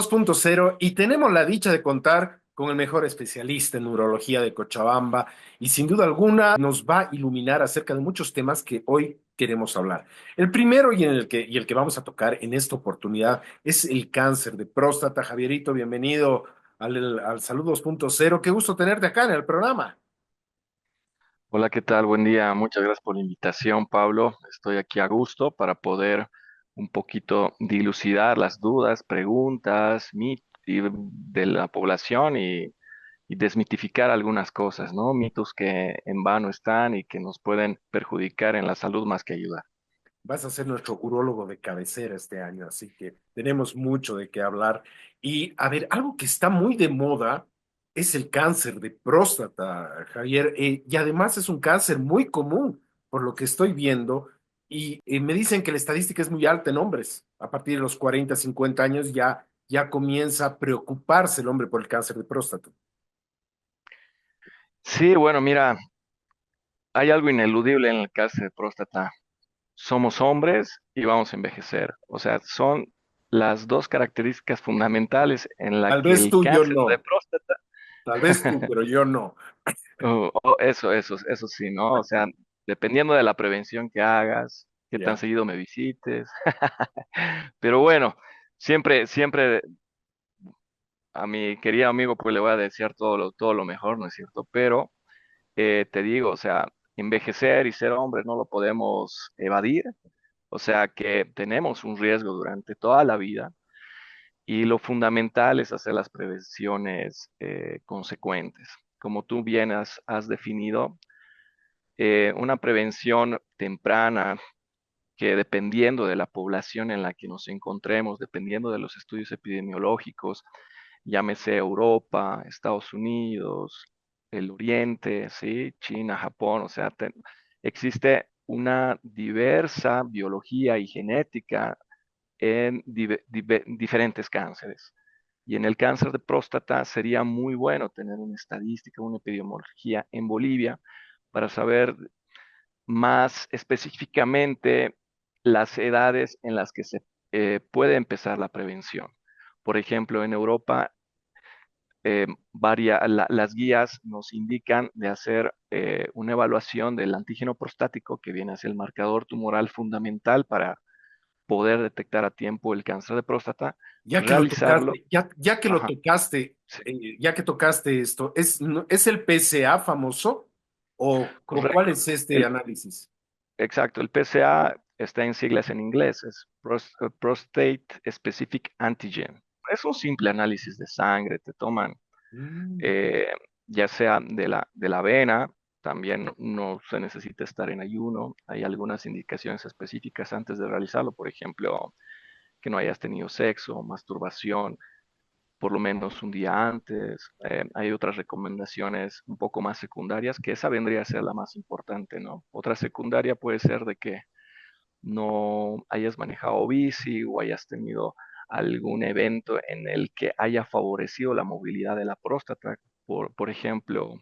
2.0 y tenemos la dicha de contar con el mejor especialista en neurología de Cochabamba y sin duda alguna nos va a iluminar acerca de muchos temas que hoy queremos hablar. El primero y el que vamos a tocar en esta oportunidad es el cáncer de próstata. Javierito, bienvenido al Salud 2.0. Qué gusto tenerte acá en el programa. Hola, ¿qué tal? Buen día. Muchas gracias por la invitación, Pablo. Estoy aquí a gusto para poder un poquito dilucidar las dudas, preguntas, de la población y desmitificar algunas cosas, ¿no? Mitos que en vano están y que nos pueden perjudicar en la salud más que ayudar. Vas a ser nuestro urólogo de cabecera este año, así que tenemos mucho de qué hablar. Y a ver, algo que está muy de moda es el cáncer de próstata, Javier, y además es un cáncer muy común, por lo que estoy viendo, y me dicen que la estadística es muy alta en hombres. A partir de los 40, 50 años ya comienza a preocuparse el hombre por el cáncer de próstata. Sí, bueno, mira, hay algo ineludible en el cáncer de próstata. Somos hombres y vamos a envejecer. O sea, son las dos características fundamentales en la Tal que vez el tú, yo cáncer de no. próstata. Tal vez tú, pero yo no. Eso sí, ¿no? O sea, dependiendo de la prevención que hagas, qué tan Ya, seguido me visites. Pero bueno, siempre a mi querido amigo pues le voy a desear todo lo mejor, ¿no es cierto? Pero te digo, o sea, envejecer y ser hombres no lo podemos evadir. O sea que tenemos un riesgo durante toda la vida y lo fundamental es hacer las prevenciones consecuentes. Como tú bien has definido, una prevención temprana que dependiendo de la población en la que nos encontremos, dependiendo de los estudios epidemiológicos, llámese Europa, Estados Unidos, el Oriente, ¿sí? China, Japón, o sea, existe una diversa biología y genética en diferentes cánceres. Y en el cáncer de próstata sería muy bueno tener una estadística, una epidemiología en Bolivia para saber más específicamente las edades en las que se puede empezar la prevención. Por ejemplo, en Europa, las guías nos indican de hacer una evaluación del antígeno prostático, que viene a ser el marcador tumoral fundamental para poder detectar a tiempo el cáncer de próstata, ya que lo realizarlo. tocaste, ya que lo Ajá, tocaste, sí, ya que tocaste esto, ¿es el PSA famoso o cuál correcto. es este El, análisis? exacto, el PSA está en siglas en inglés, es Prostate Specific Antigen. Es un simple análisis de sangre, te toman Mm, eh, ya sea de la vena, también no se necesita estar en ayuno, hay algunas indicaciones específicas antes de realizarlo, por ejemplo, que no hayas tenido sexo, masturbación, por lo menos un día antes. Hay otras recomendaciones un poco más secundarias, que esa vendría a ser la más importante, ¿no? Otra secundaria puede ser de que no hayas manejado bici o hayas tenido algún evento en el que haya favorecido la movilidad de la próstata, por ejemplo,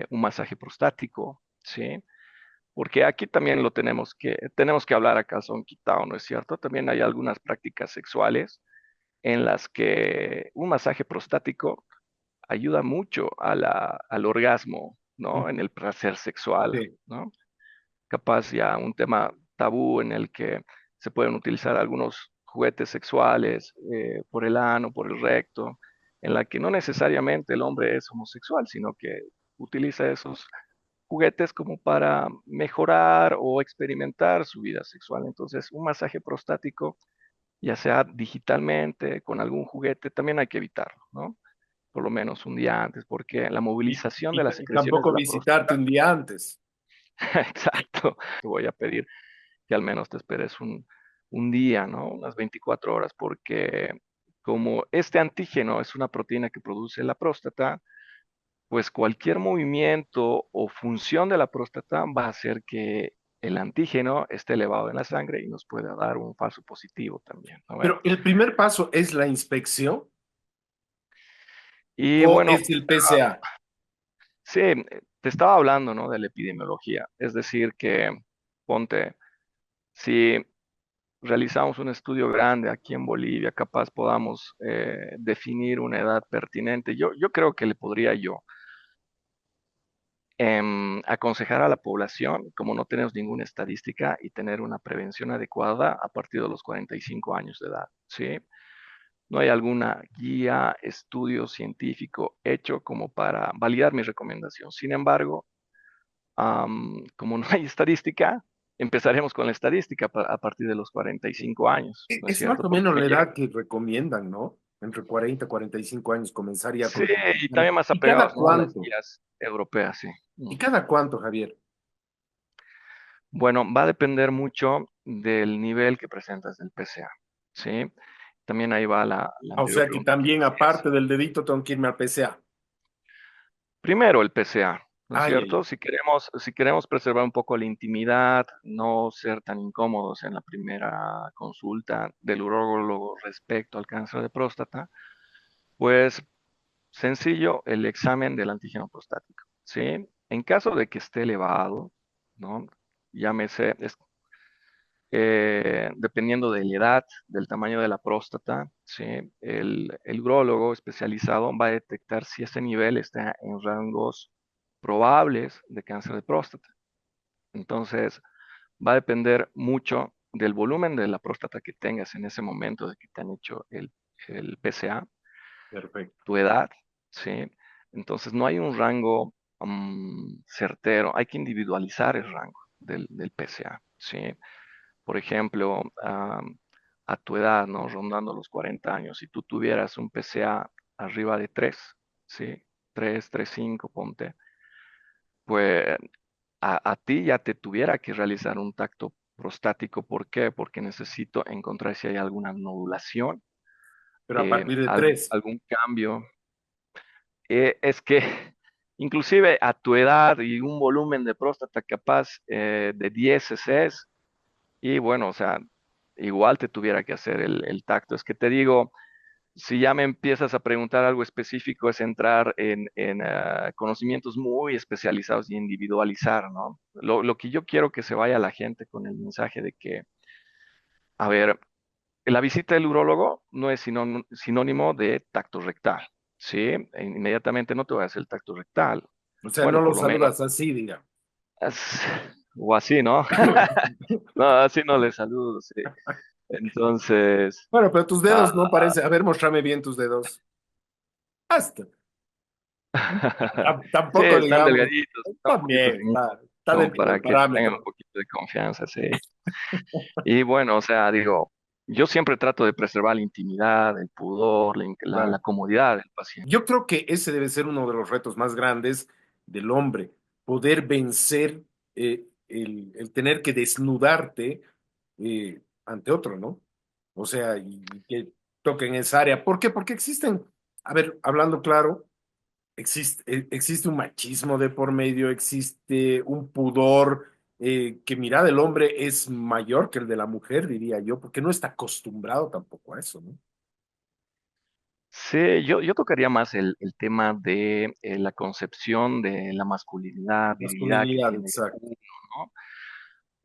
un masaje prostático, ¿sí? Porque aquí también tenemos que hablar a calzón quitado, ¿no es cierto? También hay algunas prácticas sexuales en las que un masaje prostático ayuda mucho al orgasmo, ¿no? En el placer sexual, sí. ¿no? Capaz ya un tema tabú en el que se pueden utilizar algunos juguetes sexuales por el ano, por el recto, en la que no necesariamente el hombre es homosexual, sino que utiliza esos juguetes como para mejorar o experimentar su vida sexual. Entonces, un masaje prostático, ya sea digitalmente, con algún juguete, también hay que evitarlo, ¿no? Por lo menos un día antes, porque la Y, movilización de las y secreciones de tampoco la visitarte próstata, un día antes. exacto, te voy a pedir que al menos te esperes un día, ¿no? Unas 24 horas, porque como este antígeno es una proteína que produce la próstata, pues cualquier movimiento o función de la próstata va a hacer que el antígeno esté elevado en la sangre y nos pueda dar un falso positivo también, ¿no ve? Pero el primer paso es la inspección Y o bueno, es el PSA. sí, te estaba hablando, ¿no? De la epidemiología, es decir, que ponte, si realizamos un estudio grande aquí en Bolivia, capaz podamos definir una edad pertinente. Yo creo que le podría yo aconsejar a la población, como no tenemos ninguna estadística, y tener una prevención adecuada a partir de los 45 años de edad, ¿sí? No hay alguna guía, estudio científico hecho como para validar mi recomendación. Sin embargo, como no hay estadística, empezaremos con la estadística a partir de los 45 años, ¿no es Es más cierto? o Porque menos me la llega. edad que recomiendan, ¿no? Entre 40 y 45 años comenzaría Sí, con sus y exámenes. también más ¿Y cada apegados, ¿no? A las cuánto? guías europeas, sí. ¿Y cada cuánto, Javier? Bueno, va a depender mucho del nivel que presentas del PSA, ¿sí? También ahí va la O anterior sea que pregunta que me también, hacías. aparte del dedito, tengo que irme al PCA. Primero el PSA, ¿no es Ay, ay, cierto? Si queremos preservar un poco la intimidad, no ser tan incómodos en la primera consulta del urólogo respecto al cáncer de próstata, pues sencillo, el examen del antígeno prostático, ¿sí? En caso de que esté elevado, ¿no? Llámese, dependiendo de la edad, del tamaño de la próstata, ¿sí? El urólogo especializado va a detectar si ese nivel está en rangos probables de cáncer de próstata. Entonces, va a depender mucho del volumen de la próstata que tengas en ese momento de que te han hecho el PSA, perfecto. tu edad, ¿sí? Entonces, no hay un rango certero, hay que individualizar el rango del PSA, ¿sí? Por ejemplo, a tu edad, ¿no? Rondando los 40 años, si tú tuvieras un PSA arriba de 3, ¿sí? 3,5, ponte, pues a ti ya te tuviera que realizar un tacto prostático. ¿Por qué? Porque necesito encontrar si hay alguna nodulación, Pero a partir de tres. algún cambio. Es que inclusive a tu edad y un volumen de próstata capaz de 10 cc, y bueno, o sea, igual te tuviera que hacer el tacto. Es que te digo, si ya me empiezas a preguntar algo específico, es entrar en conocimientos muy especializados y individualizar, ¿no? Lo que yo quiero que se vaya la gente con el mensaje de que, a ver, la visita del urólogo no es sinónimo de tacto rectal, ¿sí? Inmediatamente no te voy a hacer el tacto rectal. O sea, no Bueno, lo por lo menos, saludas así, diga. as- o así, ¿no? No, así no le saludo, sí. Entonces, Bueno, pero tus ah, dedos no parecen. A ver, muéstrame bien tus dedos. Hasta. sí, Tampoco, están digamos. delgaditos, están Está un poquito bien, finitos, está como dentro del para que tengan un parámetro. poquito de confianza, sí. Y bueno, o sea, digo, yo siempre trato de preservar la intimidad, el pudor, la Claro. comodidad del paciente. Yo creo que ese debe ser uno de los retos más grandes del hombre, poder vencer el tener que desnudarte ante otro, ¿no? O sea, y que toquen esa área. ¿Por qué? Porque existen, a ver, hablando claro, existe un machismo de por medio, existe un pudor que, mira, del hombre es mayor que el de la mujer, diría yo, porque no está acostumbrado tampoco a eso, ¿no? Sí, yo tocaría más el tema de la concepción de la masculinidad, virilidad que Masculinidad, tiene exacto. uno, ¿no?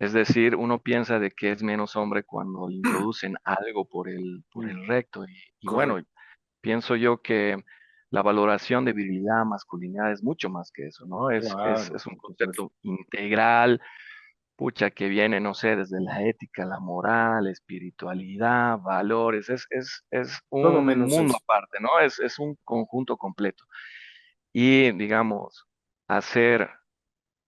Es decir, uno piensa de que es menos hombre cuando le introducen algo por el Mm, recto. Y bueno, correcto. pienso yo que la valoración de virilidad, masculinidad es mucho más que eso, ¿no? Es, es, Claro, es un por supuesto. concepto integral, pucha, que viene, no sé, desde la ética, la moral, espiritualidad, valores, es Todo un menos mundo eso. aparte, ¿no? Es un conjunto completo. Y, digamos, hacer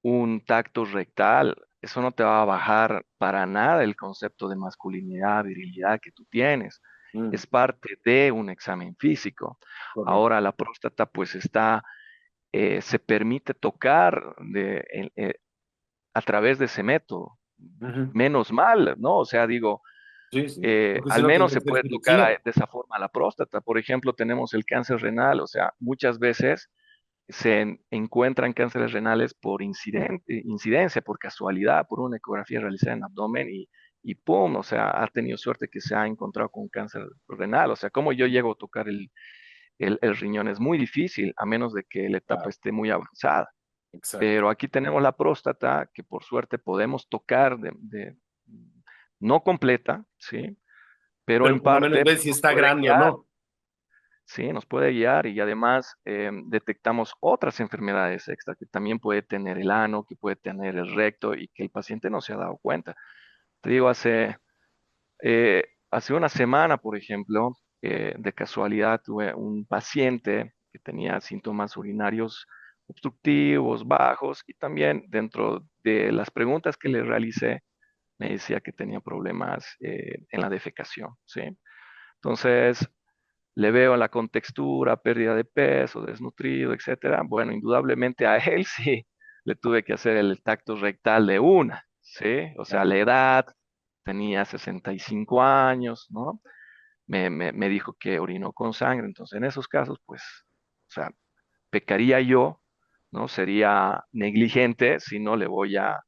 un tacto rectal, eso no te va a bajar para nada el concepto de masculinidad, virilidad que tú tienes. Mm, Es parte de un examen físico. correcto. Ahora la próstata pues se permite tocar a través de ese método. Ujú. Menos mal, ¿no? O sea, digo, Sí, sí, porque si al no menos tendría se que ser puede tocar cirugía. de esa forma la próstata. Por ejemplo, tenemos el cáncer renal, o sea, muchas veces encuentran cánceres renales por incidencia, por casualidad, por una ecografía realizada en abdomen y ¡pum! O sea, ha tenido suerte que se ha encontrado con cáncer renal. O sea, ¿cómo yo llego a tocar el riñón? Es muy difícil, a menos de que la etapa Claro, esté muy avanzada. exacto. Pero aquí tenemos la próstata, que por suerte podemos tocar no completa, ¿sí? Pero Pero en por lo menos parte ves pues, si nos está puede grande o guiar, no. ¿sí? Nos puede guiar y además detectamos otras enfermedades extra que también puede tener el ano, que puede tener el recto y que el paciente no se ha dado cuenta. Te digo, hace una semana, por ejemplo, de casualidad tuve un paciente que tenía síntomas urinarios obstructivos, bajos, y también dentro de las preguntas que le realicé, me decía que tenía problemas en la defecación, ¿sí? Entonces, le veo en la contextura, pérdida de peso, desnutrido, etcétera. Bueno, indudablemente a él sí le tuve que hacer el tacto rectal de una, ¿sí? O sea, Claro. la edad, tenía 65 años, ¿no? Me dijo que orinó con sangre, entonces en esos casos, pues, o sea, pecaría yo, ¿no? Sería negligente si no le voy a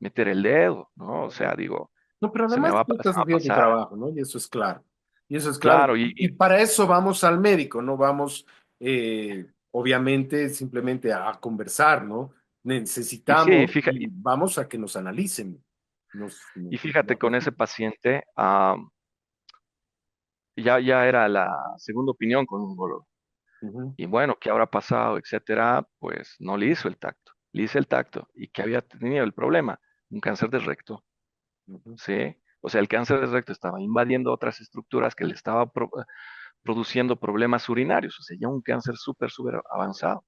meter el dedo, ¿no? O sea, digo, No, pero se me además va, tú se estás me va a haciendo tu pasar. trabajo, ¿no? Y eso es claro. Y eso es claro. Claro, Y para eso vamos al médico, no vamos, obviamente, simplemente a conversar, ¿no? y sí, Necesitamos fíjate, y vamos a que nos analicen. y fíjate No con es- ese paciente, ya era la segunda opinión con un urologo. Ujú, Y bueno, ¿qué habrá pasado, etcétera? Pues no le hizo el tacto. Le hice el tacto. ¿Y qué había tenido el problema? Un cáncer de recto, ujú. ¿sí? O sea, el cáncer de recto estaba invadiendo otras estructuras que le estaba produciendo problemas urinarios. O sea, ya un cáncer súper, súper avanzado.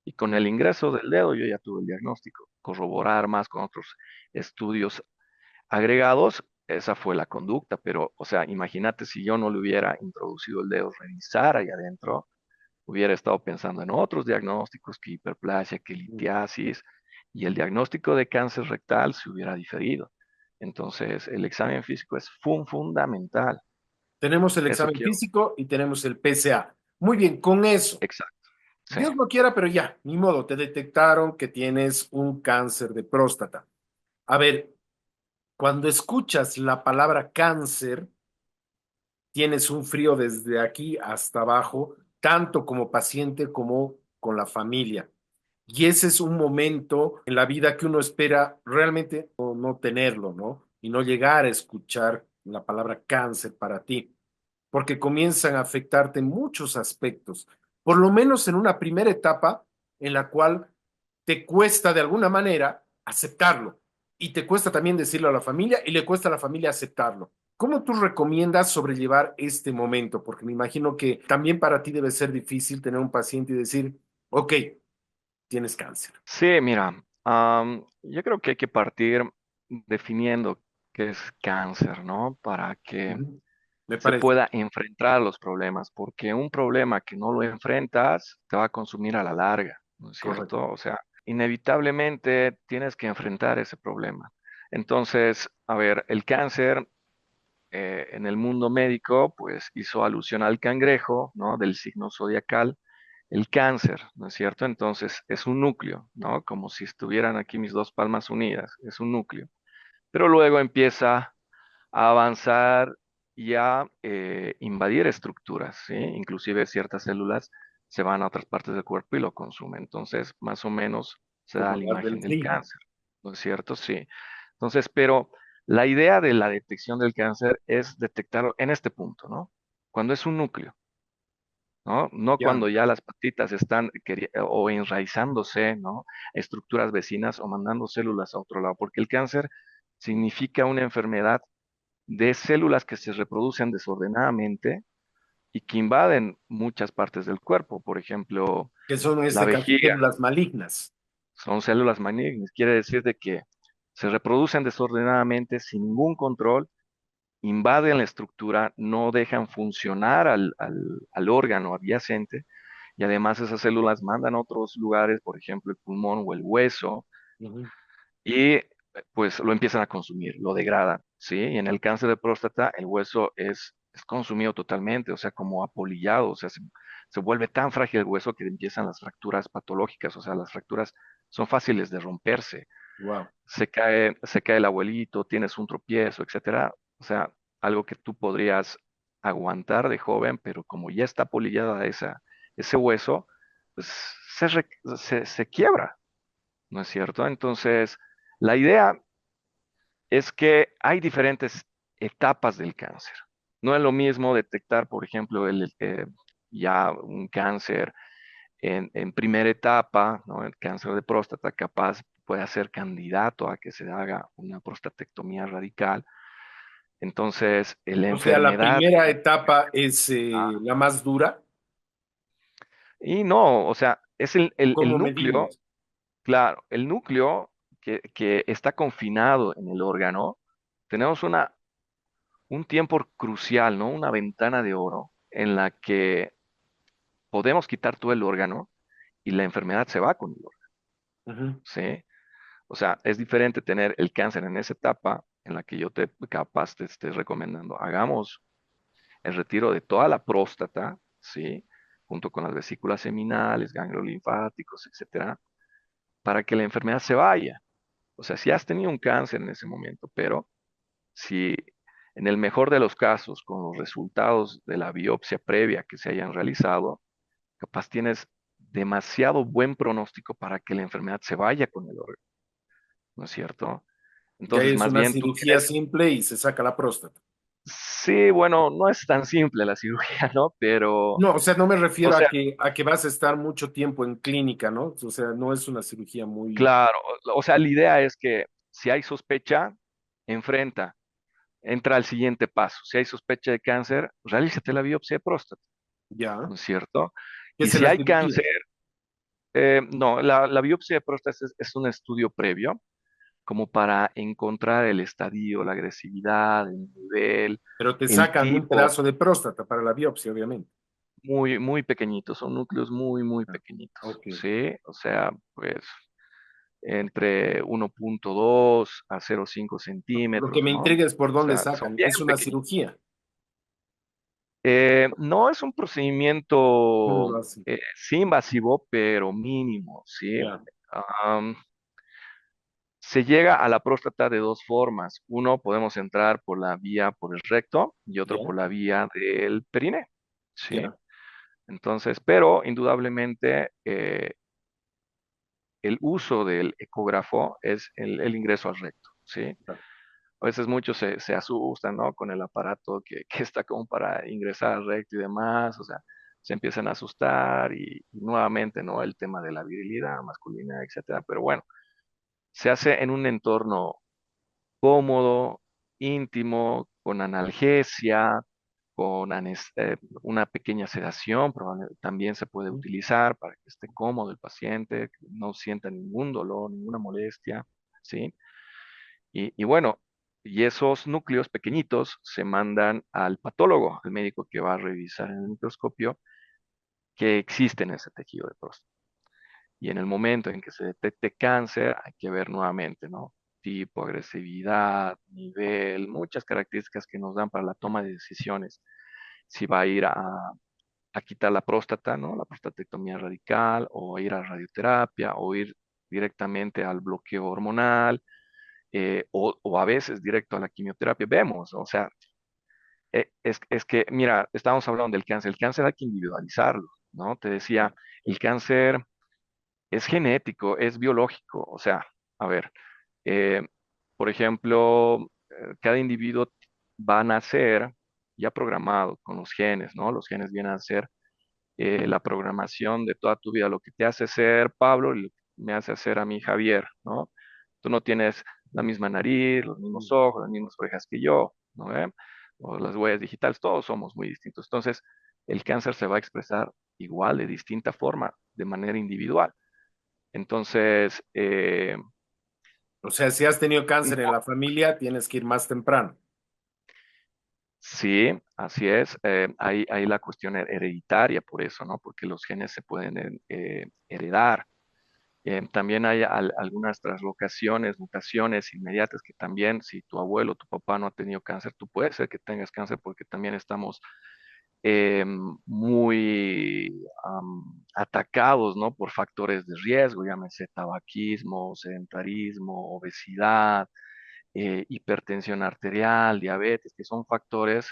Y con el ingreso del dedo yo ya tuve el diagnóstico. Corroborar más con otros estudios agregados, esa fue la conducta. Pero, o sea, imagínate si yo no le hubiera introducido el dedo, revisar ahí adentro, hubiera estado pensando en otros diagnósticos, que hiperplasia, que litiasis, y el diagnóstico de cáncer rectal se hubiera diferido. Entonces, el examen físico es fundamental. Tenemos el Eso examen quiero. físico y tenemos el PSA. Muy bien, con eso. Exacto. Sí. Dios no quiera, pero ya, ni modo, te detectaron que tienes un cáncer de próstata. A ver, cuando escuchas la palabra cáncer, tienes un frío desde aquí hasta abajo, tanto como paciente como con la familia. Y ese es un momento en la vida que uno espera realmente no tenerlo, ¿no? Y no llegar a escuchar la palabra cáncer para ti, porque comienzan a afectarte en muchos aspectos, por lo menos en una primera etapa en la cual te cuesta de alguna manera aceptarlo y te cuesta también decirlo a la familia y le cuesta a la familia aceptarlo. ¿Cómo tú recomiendas sobrellevar este momento? Porque me imagino que también para ti debe ser difícil tener un paciente y decir, ok, tienes cáncer. Sí, mira, yo creo que hay que partir definiendo qué es cáncer, ¿no? Para que Ujú. Me se parece pueda enfrentar a los problemas, porque un problema que no lo enfrentas te va a consumir a la larga, ¿no es correcto. cierto? O sea, inevitablemente tienes que enfrentar ese problema. Entonces, a ver, el cáncer en el mundo médico, pues hizo alusión al cangrejo, ¿no? Del signo zodiacal, el cáncer, ¿no es cierto? Entonces, es un núcleo, ¿no? Como si estuvieran aquí mis dos palmas unidas, es un núcleo. Pero luego empieza a avanzar y a invadir estructuras, ¿sí? Inclusive ciertas células se van a otras partes del cuerpo y lo consumen. Entonces, más o menos se Como da la hablar imagen del del clima. cáncer, ¿no es cierto? Sí. Entonces, pero la idea de la detección del cáncer es detectarlo en este punto, ¿no? Cuando es un núcleo, ¿no? No Ya, cuando ya las patitas están o enraizándose, ¿no? Estructuras vecinas o mandando células a otro lado, porque el cáncer significa una enfermedad de células que se reproducen desordenadamente y que invaden muchas partes del cuerpo. Por ejemplo, que son en la este caso vejiga, células malignas. son células malignas. Quiere decir de que se reproducen desordenadamente sin ningún control, invaden la estructura, no dejan funcionar al órgano adyacente y además esas células mandan a otros lugares, por ejemplo, el pulmón o el hueso, Ujú. y pues lo empiezan a consumir, lo degradan, ¿sí? Y en el cáncer de próstata el hueso es consumido totalmente, o sea, como apolillado, o sea, se vuelve tan frágil el hueso que empiezan las fracturas patológicas, o sea, las fracturas son fáciles de romperse, Wow. se cae el abuelito, tienes un tropiezo, etcétera, o sea, algo que tú podrías aguantar de joven, pero como ya está apolillada ese hueso, pues se quiebra, ¿no es cierto? Entonces, la idea es que hay diferentes etapas del cáncer. No es lo mismo detectar, por ejemplo, ya un cáncer en primera etapa, ¿no? El cáncer de próstata capaz puede ser candidato a que se haga una prostatectomía radical. Entonces, la O sea, la enfermedad, primera etapa es ah, la más dura, y no, o sea, es o el cómo núcleo, medimos. claro, el núcleo que está confinado en el órgano. Tenemos un tiempo crucial, ¿no? Una ventana de oro en la que podemos quitar todo el órgano y la enfermedad se va con el órgano, Ujú. ¿sí? O sea, es diferente tener el cáncer en esa etapa en la que yo te capaz te esté recomendando, hagamos el retiro de toda la próstata, ¿sí? Junto con las vesículas seminales, ganglios linfáticos, etcétera, para que la enfermedad se vaya. O sea, si has tenido un cáncer en ese momento, pero si en el mejor de los casos, con los resultados de la biopsia previa que se hayan realizado, capaz tienes demasiado buen pronóstico para que la enfermedad se vaya con el órgano, ¿no es cierto? Ya Entonces, es más una bien tú cirugía tienes, simple y se saca la próstata. sí, bueno, no es tan simple la cirugía, ¿no? Pero, No, o sea, no me o refiero sea, a que vas a estar mucho tiempo en clínica, ¿no? O sea, no es una cirugía muy... claro, o sea, la idea es que si hay sospecha, enfrenta, entra al siguiente paso. Si hay sospecha de cáncer, realízate la biopsia de próstata, Ya. ¿no es cierto? ¿Qué Y es si la hay cirugía? cáncer, no, la biopsia de próstata es un estudio previo como para encontrar el estadio, la agresividad, el nivel, Pero te el sacan un tipo, pedazo de próstata para la biopsia, obviamente. muy, muy pequeñitos, son núcleos muy, muy Ah, pequeñitos, ok. ¿sí? O sea, pues entre 1,2 a 0,5 Lo que centímetros, me ¿no? intriga es por O dónde sea, son sacan. bien Es una pequeñitos. cirugía. No es un ¿Cómo procedimiento lo hacen? sí invasivo, pero mínimo, ¿sí? Ya, Am, Se llega a la próstata de dos formas. Uno, podemos entrar por la vía por el recto y otro ya, por la vía del perine, ¿sí? ya. Entonces, pero indudablemente el uso del ecógrafo es el ingreso al recto, ¿sí? Ya. A veces muchos se asustan, ¿no? Con el aparato que está como para ingresar al recto y demás, o sea, se empiezan a asustar y nuevamente, ¿no? El tema de la virilidad masculina, etcétera. Pero bueno, se hace en un entorno cómodo, íntimo, con analgesia, una pequeña sedación, también se puede utilizar para que esté cómodo el paciente, que no sienta ningún dolor, ninguna molestia, ¿sí? Y bueno, y esos núcleos pequeñitos se mandan al patólogo, al médico que va a revisar en el microscopio que existe en ese tejido de próstata. Y en el momento en que se detecte cáncer, hay que ver nuevamente, ¿no? Tipo, agresividad, nivel, muchas características que nos dan para la toma de decisiones. Si va a ir a quitar la próstata, ¿no? La prostatectomía radical, o ir a radioterapia, o ir directamente al bloqueo hormonal, o a veces directo a la quimioterapia. Vemos, o sea, es que, mira, estábamos hablando del cáncer. El cáncer hay que individualizarlo, ¿no? Te decía, el cáncer es genético, es biológico. O sea, a ver, eh, por ejemplo, cada individuo va a nacer ya programado con los genes, ¿no? Los genes vienen a ser la programación de toda tu vida, lo que te hace ser Pablo y lo que me hace hacer a mí Javier, ¿no? Tú no tienes la misma nariz, los mismos ojos, las mismas orejas que yo, ¿no ve? O las huellas digitales, todos somos muy distintos. Entonces, el cáncer se va a expresar igual, de distinta forma, de manera individual. Entonces, O sea, si has tenido cáncer en no, la familia, tienes que ir más temprano. sí, así es. Hay la cuestión hereditaria por eso, ¿no? Porque los genes se pueden heredar. También hay algunas traslocaciones, mutaciones inmediatas que también, si tu abuelo o tu papá no ha tenido cáncer, tú puedes ser que tengas cáncer porque también estamos muy atacados, ¿no? Por factores de riesgo, llámese tabaquismo, sedentarismo, obesidad, hipertensión arterial, diabetes, que son factores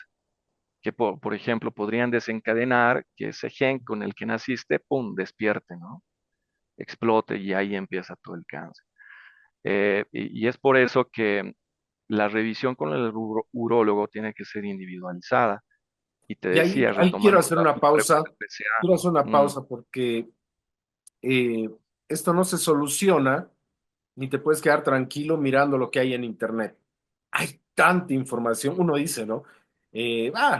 que, por ejemplo, podrían desencadenar que ese gen con el que naciste, ¡pum!, despierte, ¿no? Explote y ahí empieza todo el cáncer. Y es por eso que la revisión con el urólogo tiene que ser individualizada. Y te Y ahí, decía, ahí quiero retomando hacer una tu pregunta pausa, del PCA. quiero hacer una mm, pausa porque eh, esto no se soluciona ni te puedes quedar tranquilo mirando lo que hay en Internet. Hay tanta información, uno dice, ¿no?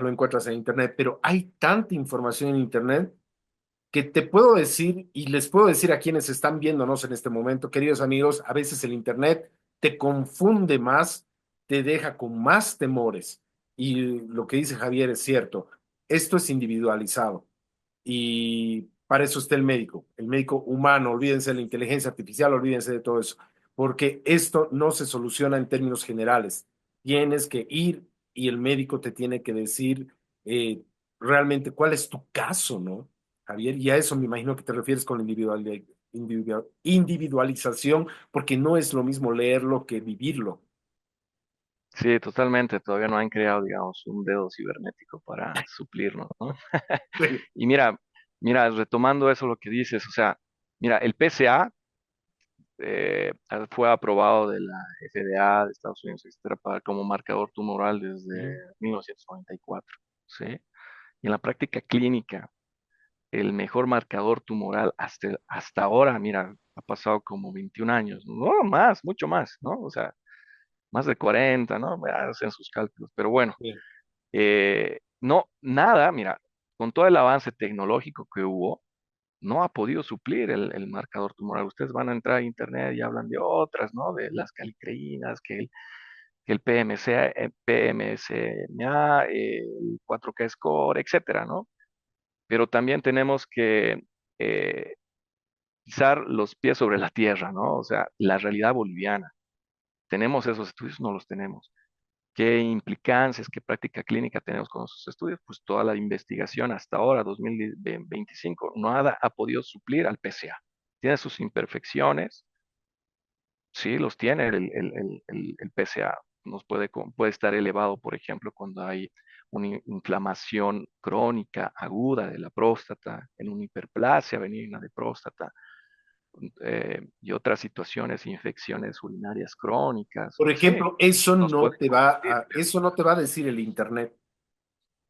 Lo encuentras en Internet, pero hay tanta información en Internet que te puedo decir y les puedo decir a quienes están viéndonos en este momento, queridos amigos, a veces el Internet te confunde más, te deja con más temores. Y lo que dice Javier es cierto, esto es individualizado. Y para eso está el médico humano, olvídense de la inteligencia artificial, olvídense de todo eso, porque esto no se soluciona en términos generales. Tienes que ir y el médico te tiene que decir eh, realmente cuál es tu caso, ¿no, Javier? Y a eso me imagino que te refieres con la individualización, porque no es lo mismo leerlo que vivirlo. sí, totalmente. Todavía no han creado, digamos, un dedo cibernético para suplirnos, ¿no? Y mira, retomando eso lo que dices, o sea, mira, el PCA fue aprobado de la FDA de Estados Unidos, etcétera, como marcador tumoral desde 1994, ¿sí? Y en la práctica clínica, el mejor marcador tumoral hasta ahora, mira, ha pasado como 21 años, no más, mucho más, ¿no? O sea, más de 40, ¿no? Ya hacen sus cálculos, pero bueno, Sí. no, nada, mira, con todo el avance tecnológico que hubo, no ha podido suplir el marcador tumoral. Ustedes van a entrar a internet y hablan de otras, ¿no? De las calicreínas, que el PMC, PMSMA, el 4K score, etcétera, ¿no? Pero también tenemos que eh, pisar los pies sobre la tierra, ¿no? O sea, la realidad boliviana. ¿Tenemos esos estudios? No los tenemos. ¿Qué implicancias, qué práctica clínica tenemos con esos estudios? Pues toda la investigación hasta ahora, 2025, nada ha podido suplir al PCA. Tiene sus imperfecciones, sí, los tiene el PCA. Puede estar elevado, por ejemplo, cuando hay una inflamación crónica aguda de la próstata, en una hiperplasia benigna de próstata, y otras situaciones, infecciones urinarias crónicas. Por Sí, ejemplo, eso nos no puede te va confundir, a, eso no te va a decir el Internet.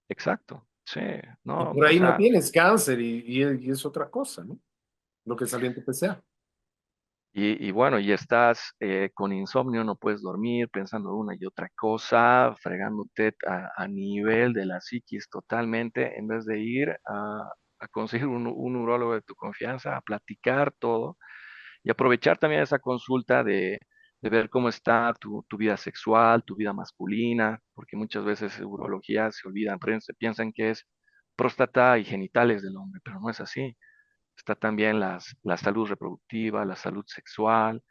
exacto, sí, Y no, por o ahí no sea, tienes cáncer y es otra cosa, ¿no? Lo que salió en tu PCA. y bueno, y estás con insomnio, no puedes dormir, pensando una y otra cosa, fregándote a nivel de la psiquis totalmente, en vez de ir a conseguir un urólogo de tu confianza, a platicar todo y aprovechar también esa consulta de ver cómo está tu vida sexual, tu vida masculina, porque muchas veces en urología se olvidan, se piensan que es próstata y genitales del hombre, pero no es así. Está también la salud reproductiva, la salud sexual,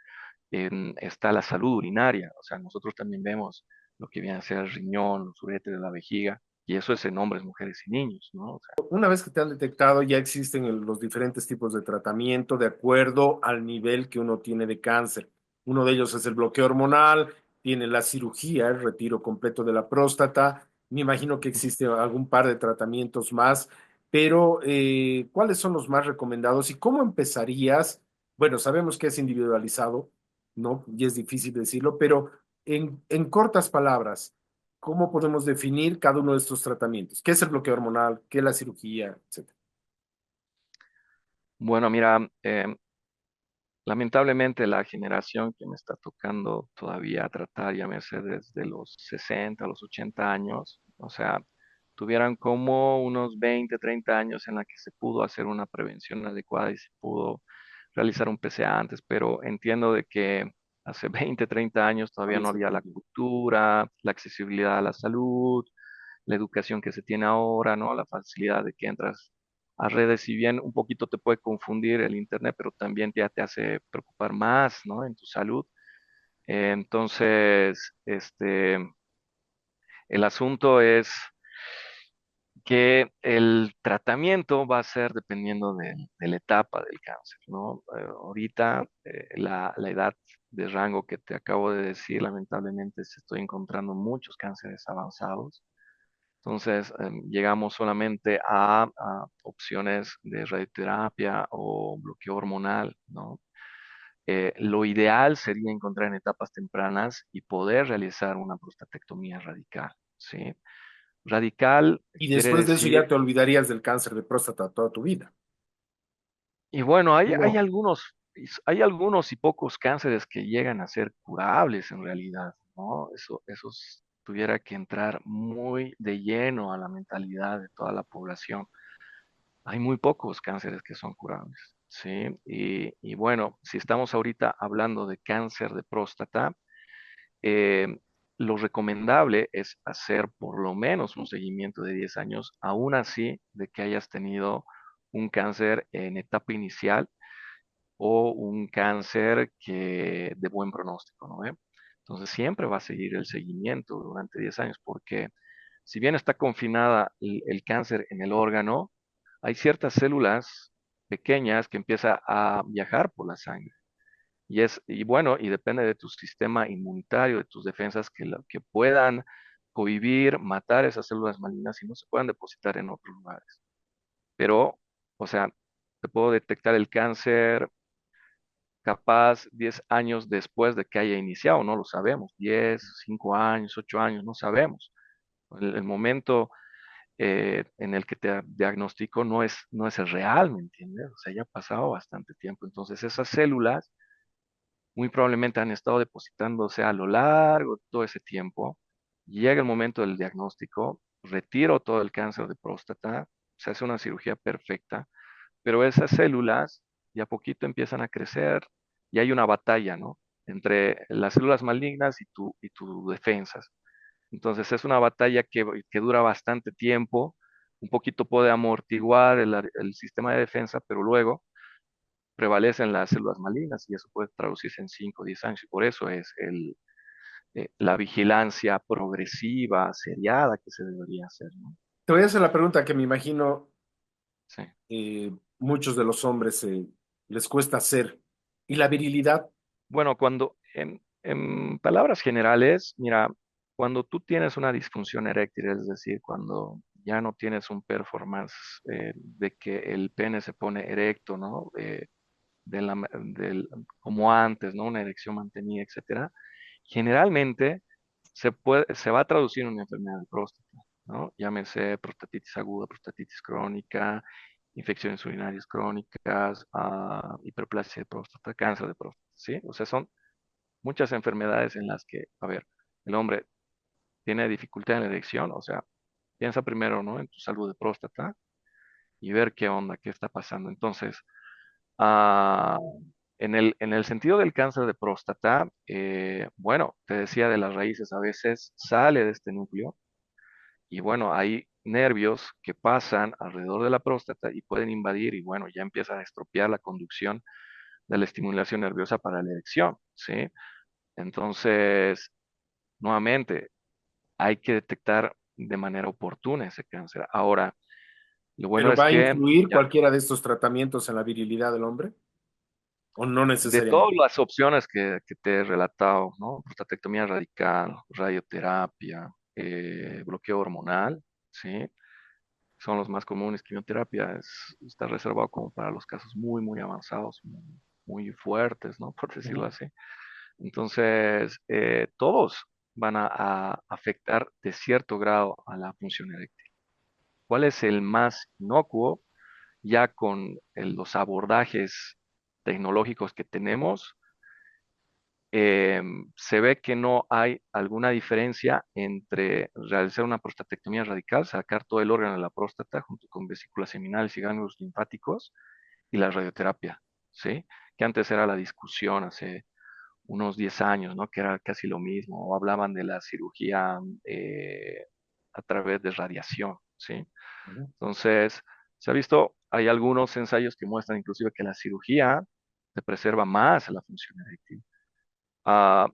está la salud urinaria. O sea, nosotros también vemos lo que viene a ser el riñón, los uretres de la vejiga, y eso es en hombres, mujeres y niños, ¿no? O sea, Una vez que te han detectado, ya existen los diferentes tipos de tratamiento de acuerdo al nivel que uno tiene de cáncer. Uno de ellos es el bloqueo hormonal, tiene la cirugía, el retiro completo de la próstata. Me imagino que existe algún par de tratamientos más, pero ¿cuáles son los más recomendados y cómo empezarías? Bueno, sabemos que es individualizado, ¿no? Y es difícil decirlo, pero en cortas palabras. ¿Cómo podemos definir cada uno de estos tratamientos? ¿Qué es el bloqueo hormonal? ¿Qué es la cirugía? Etcétera. bueno, mira, lamentablemente la generación que me está tocando todavía tratar, llámese desde los 60 a los 80 años, o sea, tuvieran como unos 20, 30 años en la que se pudo hacer una prevención adecuada y se pudo realizar un PCA antes, pero entiendo de que hace 20, 30 años todavía Había no ese había la tiempo. cultura, la accesibilidad a la salud, la educación que se tiene ahora, ¿no? La facilidad de que entras a redes, si bien un poquito te puede confundir el internet, pero también ya te hace preocupar más, ¿no? En tu salud. Entonces, el asunto es que el tratamiento va a ser dependiendo de la etapa del cáncer, ¿no? Ahorita, la edad de rango que te acabo de decir, lamentablemente se estoy encontrando muchos cánceres avanzados. Entonces, llegamos solamente a opciones de radioterapia o bloqueo hormonal, ¿no? Lo ideal sería encontrar en etapas tempranas y poder realizar una prostatectomía radical, ¿sí? Radical Y quiere después de eso ya decir, te olvidarías del cáncer de próstata toda tu vida. y bueno, hay No. algunos y pocos cánceres que llegan a ser curables en realidad, ¿no? Tuviera que entrar muy de lleno a la mentalidad de toda la población. Hay muy pocos cánceres que son curables, ¿sí? Y bueno, si estamos ahorita hablando de cáncer de próstata, eh, lo recomendable es hacer por lo menos un seguimiento de 10 años, aún así de que hayas tenido un cáncer en etapa inicial o un cáncer de buen pronóstico, ¿no ve? Entonces siempre va a seguir el seguimiento durante 10 años, porque si bien está confinada el cáncer en el órgano, hay ciertas células pequeñas que empiezan a viajar por la sangre. Y bueno, y depende de tu sistema inmunitario, de tus defensas que puedan cohibir, matar esas células malignas y no se puedan depositar en otros lugares. Pero, o sea, te puedo detectar el cáncer capaz 10 años después de que haya iniciado, no lo sabemos, 10, 5 años, 8 años, no sabemos. El momento en el que te diagnostico no es el real, ¿me entiendes? O sea, ya ha pasado bastante tiempo. Entonces, esas células muy probablemente han estado depositándose a lo largo de todo ese tiempo. Llega el momento del diagnóstico, retiro todo el cáncer de próstata, se hace una cirugía perfecta, pero esas células de a poquito empiezan a crecer y hay una batalla, ¿no? Entre las células malignas y tus defensas. Entonces es una batalla que dura bastante tiempo, un poquito puede amortiguar el sistema de defensa, pero luego prevalecen las células malignas y eso puede traducirse en 5 o 10 años. Y por eso es la vigilancia progresiva, seriada que se debería hacer, ¿no? Te voy a hacer la pregunta que me imagino Sí. muchos de los hombres les cuesta hacer. ¿Y la virilidad? Bueno, en palabras generales, mira, cuando tú tienes una disfunción eréctil, es decir, cuando ya no tienes un performance de que el pene se pone erecto, ¿no? Como antes, ¿no? Una erección mantenida, etcétera. Generalmente se va a traducir en una enfermedad de próstata, ¿no? Llámese prostatitis aguda, prostatitis crónica, infecciones urinarias crónicas, hiperplasia de próstata, cáncer de próstata, ¿sí? O sea, son muchas enfermedades en las que, a ver, el hombre tiene dificultad en la erección, o sea, piensa primero, ¿no? En tu salud de próstata y ver qué onda, qué está pasando. Entonces, Ah, en el sentido del cáncer de próstata, bueno, te decía de las raíces, a veces sale de este núcleo y bueno, hay nervios que pasan alrededor de la próstata y pueden invadir y bueno, ya empieza a estropear la conducción de la estimulación nerviosa para la erección, ¿sí? Entonces, nuevamente, hay que detectar de manera oportuna ese cáncer. Ahora, lo bueno ¿Pero es va a que influir ya cualquiera de estos tratamientos en la virilidad del hombre? ¿O no de todas necesariamente? las opciones que te he relatado, ¿no? Prostatectomía radical, radioterapia, bloqueo hormonal, ¿sí? Son los más comunes. Quimioterapia está reservado como para los casos muy, muy avanzados, muy, muy fuertes, ¿no? Por decirlo Ujú. así. Entonces, todos van a afectar de cierto grado a la función eréctil. ¿Cuál es el más inocuo? Ya con los abordajes tecnológicos que tenemos, se ve que no hay alguna diferencia entre realizar una prostatectomía radical, sacar todo el órgano de la próstata junto con vesículas seminales y ganglios linfáticos y la radioterapia, ¿sí? Que antes era la discusión hace unos 10 años, ¿no? Que era casi lo mismo, o hablaban de la cirugía a través de radiación, ¿sí? Ujú. Entonces, se ha visto, hay algunos ensayos que muestran inclusive que la cirugía te preserva más la función eréctil.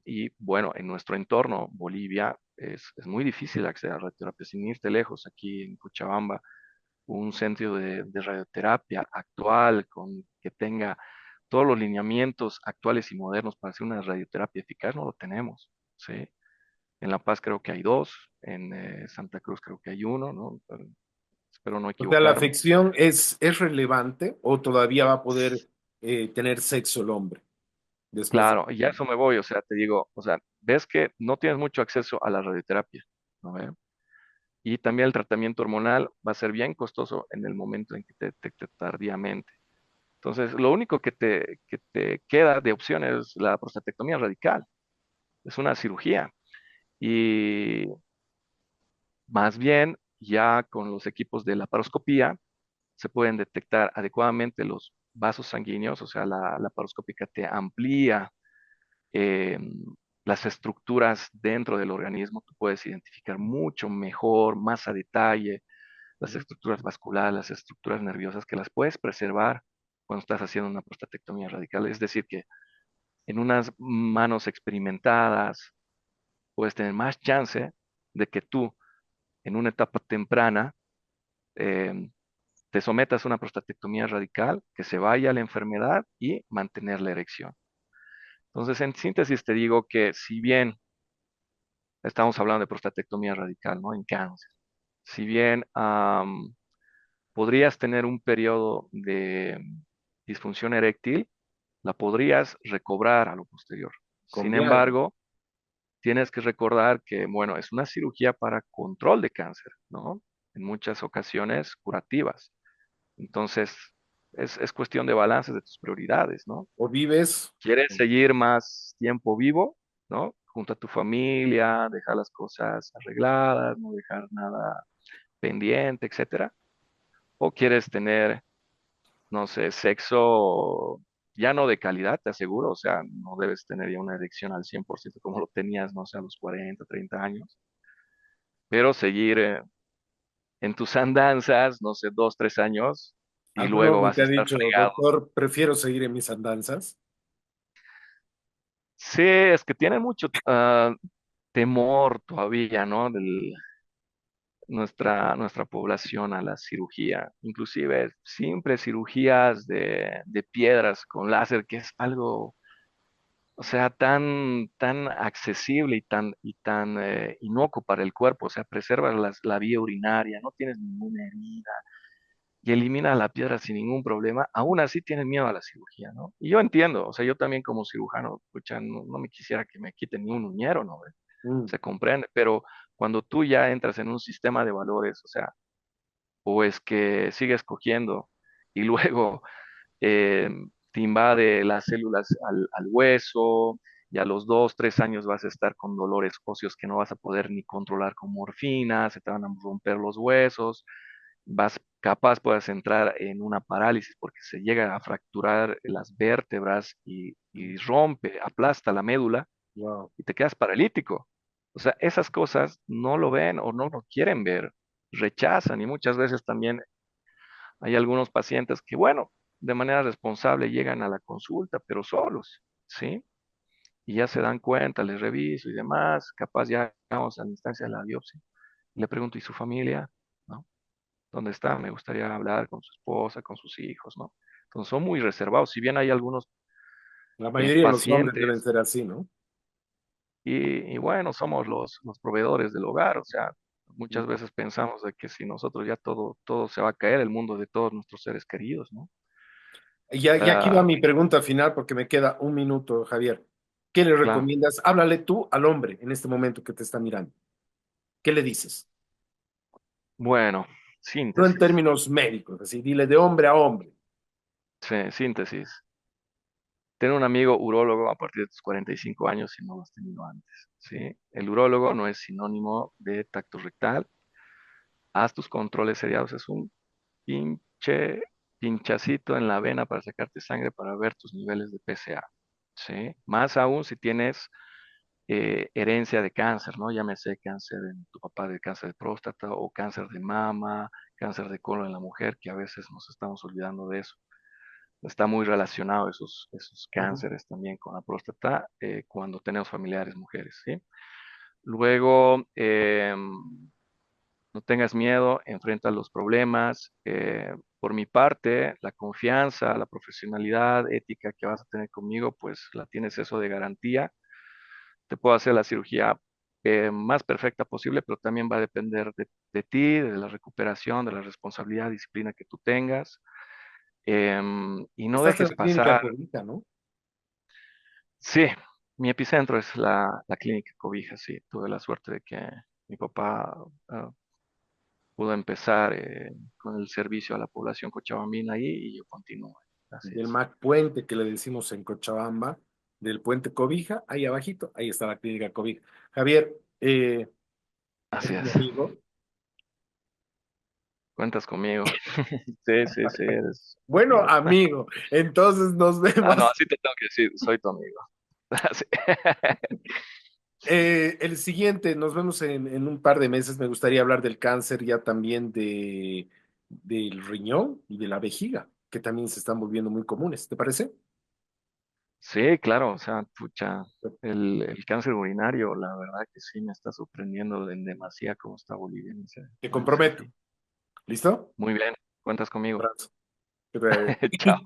Y bueno, en nuestro entorno, Bolivia, es muy difícil acceder a radioterapia. Sin irte lejos, aquí en Cochabamba, un centro de radioterapia actual que tenga todos los lineamientos actuales y modernos para hacer una radioterapia eficaz, no lo tenemos, ¿sí? En La Paz creo que hay dos, en Santa Cruz creo que hay uno, ¿no? Espero no O sea, ¿la equivocarme. afección es relevante o todavía va a poder tener sexo el hombre? después de... Claro, y a eso me voy, o sea, te digo, o sea, ves que no tienes mucho acceso a la radioterapia, ¿no ve? Y también el tratamiento hormonal va a ser bien costoso en el momento en que te detecte tardíamente. Entonces, lo único que te queda de opción es la prostatectomía radical, es una cirugía. Y más bien, ya con los equipos de laparoscopía, se pueden detectar adecuadamente los vasos sanguíneos, o sea, la laparoscópica te amplía eh, las estructuras dentro del organismo, tú puedes identificar mucho mejor, más a detalle, las estructuras vasculares, las estructuras nerviosas, que las puedes preservar cuando estás haciendo una prostatectomía radical. Es decir, que en unas manos experimentadas puedes tener más chance de que tú, en una etapa temprana, eh, te sometas a una prostatectomía radical, que se vaya la enfermedad y mantener la erección. Entonces, en síntesis, te digo que si bien estamos hablando de prostatectomía radical, ¿no? En cáncer. Si bien podrías tener un periodo de disfunción eréctil, la podrías recobrar a lo posterior. Sin Comí algo. embargo, tienes que recordar que, bueno, es una cirugía para control de cáncer, ¿no? En muchas ocasiones curativas. Entonces, es cuestión de balance de tus prioridades, ¿no? O vives, ¿Quieres seguir más tiempo vivo, ¿no? Junto a tu familia, dejar las cosas arregladas, no dejar nada pendiente, etcétera? ¿O quieres tener, no sé, sexo ya no de calidad, te aseguro? O sea, no debes tener ya una erección al 100% como lo tenías, no sé, a los 40, 30 años, pero seguir en tus andanzas, no sé, 2, 3 años y alguno luego no vas te a ha estar dicho, fregado. doctor, prefiero seguir en mis andanzas. Sí, es que tiene mucho temor todavía, ¿no? Nuestra población a la cirugía, inclusive simples cirugías de piedras con láser, que es algo, o sea, tan accesible y tan inocuo para el cuerpo, o sea, preservas la vía urinaria, no tienes ninguna herida y elimina la piedra sin ningún problema, aún así tienen miedo a la cirugía, ¿no? Y yo entiendo, o sea, yo también como cirujano, pucha, no me quisiera que me quiten ni un uñero, ¿no? Mm. Se comprende, pero cuando tú ya entras en un sistema de valores, o sea, o es que sigues cogiendo y luego eh, te invade las células al hueso y a los 2, 3 años vas a estar con dolores óseos que no vas a poder ni controlar con morfina, se te van a romper los huesos, capaz puedas entrar en una parálisis porque se llega a fracturar las vértebras y rompe, aplasta la médula Wow. y te quedas paralítico. O sea, esas cosas no lo ven o no lo quieren ver, rechazan y muchas veces también hay algunos pacientes que, bueno, de manera responsable llegan a la consulta, pero solos, ¿sí? Y ya se dan cuenta, les reviso y demás, capaz ya vamos a la instancia de la biopsia. Le pregunto, ¿y su familia? ¿No? ¿Dónde está? Me gustaría hablar con su esposa, con sus hijos, ¿no? Entonces son muy reservados, si bien hay algunos La mayoría de los hombres deben pacientes ser así, ¿no? y bueno, somos los proveedores del hogar, o sea, Mm. muchas veces pensamos de que si nosotros ya todo se va a caer, el mundo de todos nuestros seres queridos, ¿no? Y aquí va Ah, mi pregunta final porque me queda un minuto, Javier. ¿Qué le claro. recomiendas? Háblale tú al hombre en este momento que te está mirando. ¿Qué le dices? Bueno, No en síntesis. términos médicos, así, dile de hombre a hombre. Sí, síntesis. Ten un amigo urólogo a partir de tus 45 años si no lo has tenido antes, ¿sí? El urólogo no es sinónimo de tacto rectal. Haz tus controles seriados. Es un pinche pinchacito en la vena para sacarte sangre para ver tus niveles de PSA, ¿sí? Más aún si tienes herencia de cáncer, ¿no? Llámese cáncer en tu papá de cáncer de próstata o cáncer de mama, cáncer de colon en la mujer, que a veces nos estamos olvidando de eso. Está muy relacionado esos Ujú. cánceres también con la próstata cuando tenemos familiares mujeres, ¿sí? Luego, no tengas miedo, enfrenta los problemas. Por mi parte, la confianza, la profesionalidad, ética que vas a tener conmigo, pues la tienes eso de garantía. Te puedo hacer la cirugía más perfecta posible, pero también va a depender de ti, de la recuperación, de la responsabilidad, disciplina que tú tengas. Y no Estás en dejes la clínica pasar. Clínica, ¿no? Sí, mi epicentro es la clínica Cobija, sí. Tuve la suerte de que mi papá pudo empezar con el servicio a la población cochabambina ahí y yo continúo. Así Del es. Mac Puente que le decimos en Cochabamba, del Puente Cobija, ahí abajito, ahí está la clínica Cobija. Javier, Así es mi es. amigo. Cuentas conmigo. Sí, sí, sí, eres mi Bueno, amigo. amigo, entonces nos Ah, no, vemos. así te tengo que decir, soy tu amigo. Así. El siguiente, nos vemos en un par de meses. Me gustaría hablar del cáncer ya también del riñón y de la vejiga, que también se están volviendo muy comunes. ¿Te parece? Sí, claro, o sea, pucha, el cáncer urinario, la verdad que sí me está sorprendiendo en demasía cómo está Bolivia Te en ese comprometo. sentido. ¿Listo? Muy bien, cuentas conmigo. Abrazo. Que te- Chao.